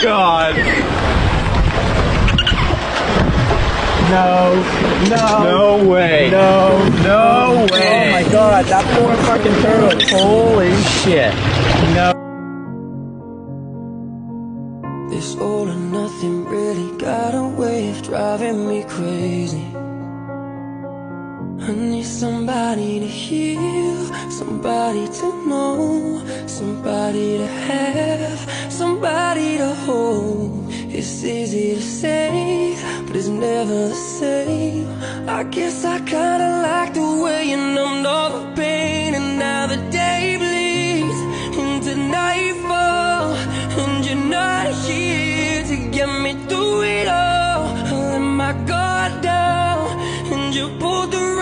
God. No. No way. No. No way. Oh my God, that poor fucking turtle. Holy shit. No. This all or nothing really got a way of driving me crazy. I need somebody to heal, somebody to know, somebody to have, somebody to hold. It's easy to say, but it's never the same. I guess I kinda like the way you numbed all the pain. And now the day bleeds into nightfall, and you're not here to get me through it all. I let my guard down, and you pulled the